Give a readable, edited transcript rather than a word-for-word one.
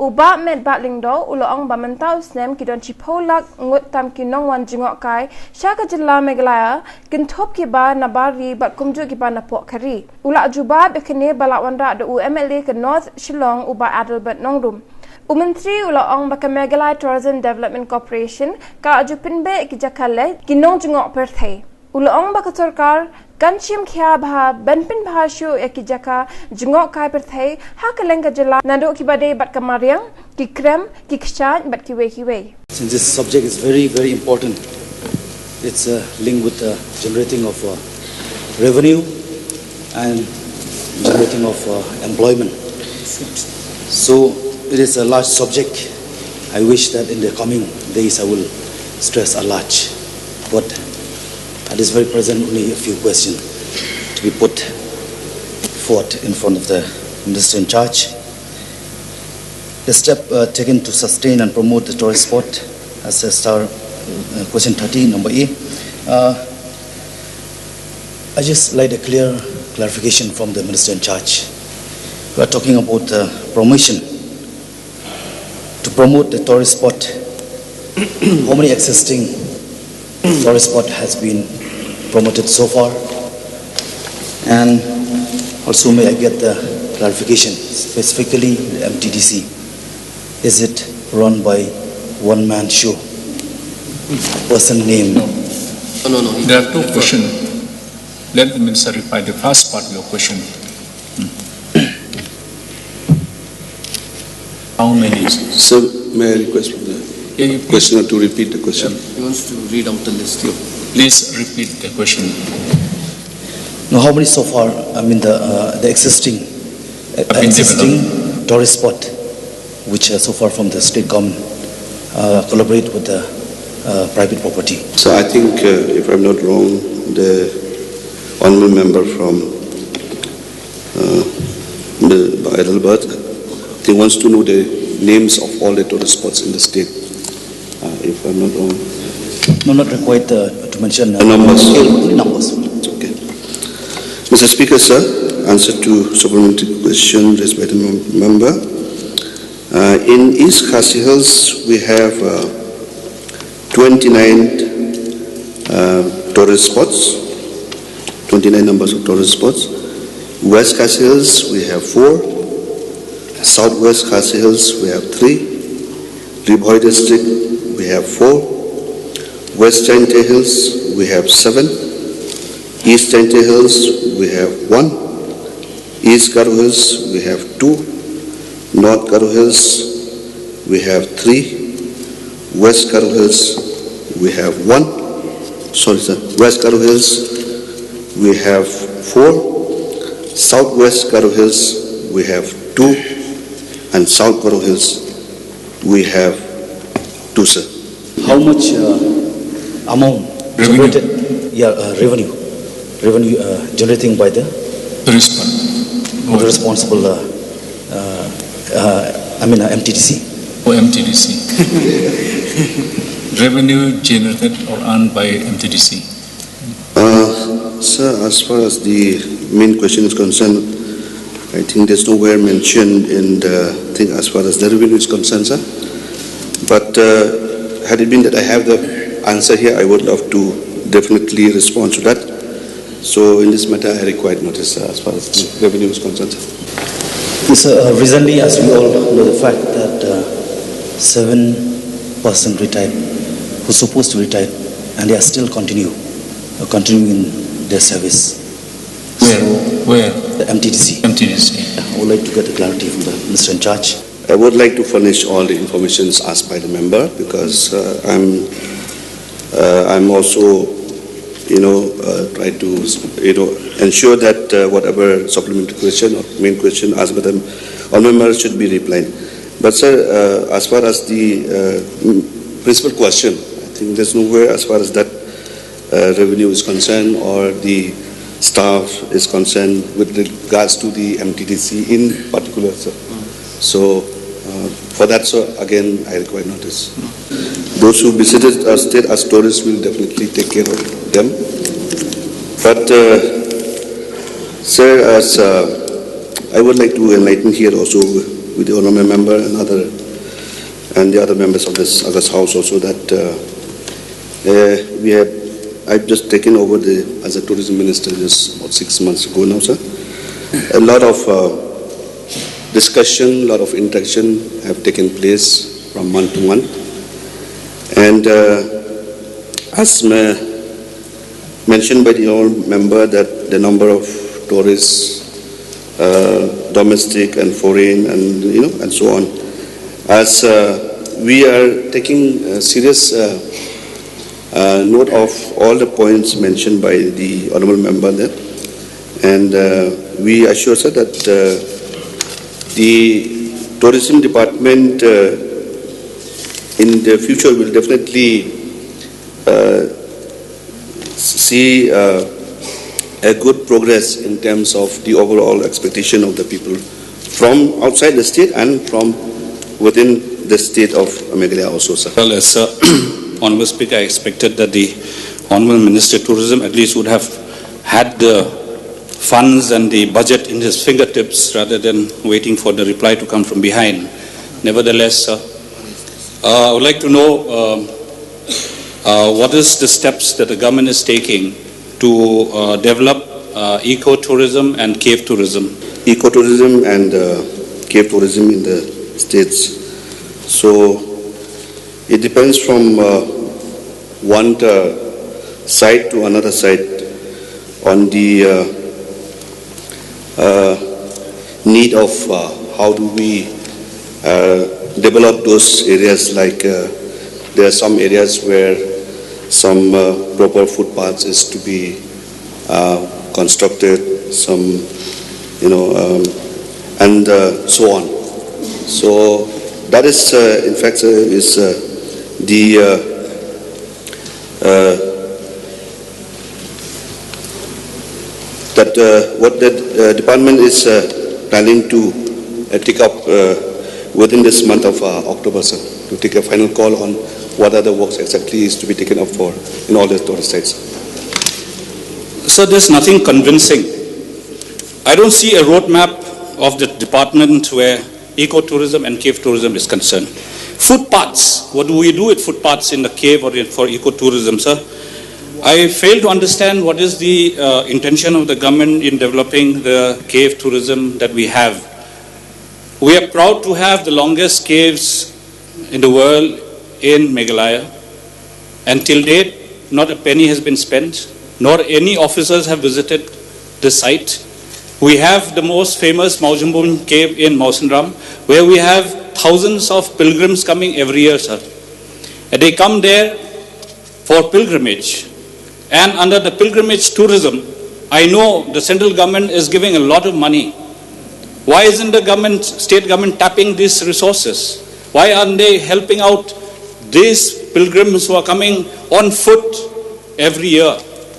Uba met Batlingdo, Uloong Bamantau Snem, Kidon Chipolak, Ngut Tam Kinongwan Nongwankai, Shaka Jilla Megalaya, Gintop Kiba, Nabari, but Kumju Kiba Napok Kari. Ula Juba, Bekane Balawanda, the UMLA, North Shillong, Uba Adelbert Nongdum. Umantri Uloong Bakamegalai Tourism Development Corporation, Ka Ajupinbe, Kijakale, Kinong Jungok Perthe. Uloong Bakatorkar, Ganchim Kiabha, Benpin Bahashu, Ekijaka, Jungok Kai Perthe, Hakalenga Jala, Nando Kibade, but Kamariang, Kikrem, Kikshan, but Kiwe. Since this subject is very, very important, it's linked with the generating of revenue and generating of employment. So it is a large subject. I wish that in the coming days I will stress a lot. But at this very present, only a few questions to be put forth in front of the Minister in charge. The step taken to sustain and promote the tourist spot, as a star question 13, number A. I just like a clear clarification from the Minister in charge. We are talking about promotion. To promote the tourist spot, how many existing tourist spot has been promoted so far? And also may I get the clarification, specifically the MTDC. Is it run by one-man show? Person name? No. There are two questions. Let the Minister reply the first part of your question. How many? Sir, may I request the questioner to repeat the question? He wants to read out the list. Please repeat the question. No, how many so far? I mean the existing tourist spot, which so far from the state government collaborate with the private property. So I think, if I'm not wrong, the honorable member from Heidelberg, he wants to know the names of all the tourist spots in the state. If I'm not wrong. No, not required to mention numbers. Numbers. It's okay. Mr. Speaker, sir, answer to supplementary question raised by the member. In East Khasi Hills, we have 29 tourist spots, 29 numbers of tourist spots. West Khasi Hills, we have 4. Southwest Khasi Hills, we have 3. Ribhoi district, we have 4. West Jainte Hills, we have 7. East Jainte Hills, we have 1. East Garo Hills, we have 2. North Garo Hills, we have 3. West Garo Hills, we have 1. Sorry, sir. West Garo Hills, we have 4. Southwest Garo Hills, we have 2. And South Garo Hills, we have 2, sir. How much amount generated? Revenue generating by the responsible MTDC. MTDC. Revenue generated or earned by MTDC. Sir, as far as the main question is concerned, I think there's nowhere mentioned in the thing as far as the revenue is concerned, sir. But had it been that I have the answer here, I would love to definitely respond to that. So in this matter, I require notice as far as the revenue is concerned, sir. Yes, recently, as we all know, the fact that 7% retired, who's supposed to retire, and they are still continuing in their service. Where? The MTDC. MTDC. I would like to get the clarity from the Minister in charge. I would like to furnish all the information asked by the member, because I'm also, try to, ensure that whatever supplementary question or main question asked by them, all members should be replied. But sir, as far as the principal question, I think there's nowhere as far as that revenue is concerned or the staff is concerned with regards to the MTDC in particular, sir. So for that, sir, again, I require notice. Those who visited our state as tourists will definitely take care of them. But sir, as I would like to enlighten here also with the honorable member and the other members of this August House also that I've just taken over as a tourism minister just about 6 months ago now, sir. A lot of discussion, a lot of interaction have taken place from month to month. And as mentioned by the honorable member that the number of tourists, domestic and foreign and so on, as we are taking serious note of all the points mentioned by the honorable member there, and we assure sir that the tourism department in the future will definitely see a good progress in terms of the overall expectation of the people from outside the state and from within the state of Meghalaya also, sir. Well, as Honourable Speaker, I expected that the Honourable Minister of Tourism at least would have had the funds and the budget in his fingertips rather than waiting for the reply to come from behind. Nevertheless, I would like to know what is the steps that the government is taking to develop eco-tourism and cave tourism. Eco-tourism and cave tourism in the states. So it depends from one site to another site on the need of how do we develop those areas. Like there are some areas where some proper footpaths is to be constructed, some and so on. So that is in fact is what the department is planning to take up within this month of October, sir, to take a final call on what other works exactly is to be taken up for in all the tourist sites. So there's nothing convincing. I don't see a roadmap of the department where ecotourism and cave tourism is concerned. Footpaths, what do we do with footpaths in the cave or for ecotourism, sir? I fail to understand what is the intention of the government in developing the cave tourism that we have. We are proud to have the longest caves in the world in Meghalaya, and till date, not a penny has been spent, nor any officers have visited the site. We have the most famous Maujumbun cave in Mausanram, where we have thousands of pilgrims coming every year, sir. And they come there for pilgrimage. And under the pilgrimage tourism, I know the central government is giving a lot of money. Why isn't the government, state government tapping these resources? Why aren't they helping out these pilgrims who are coming on foot every year?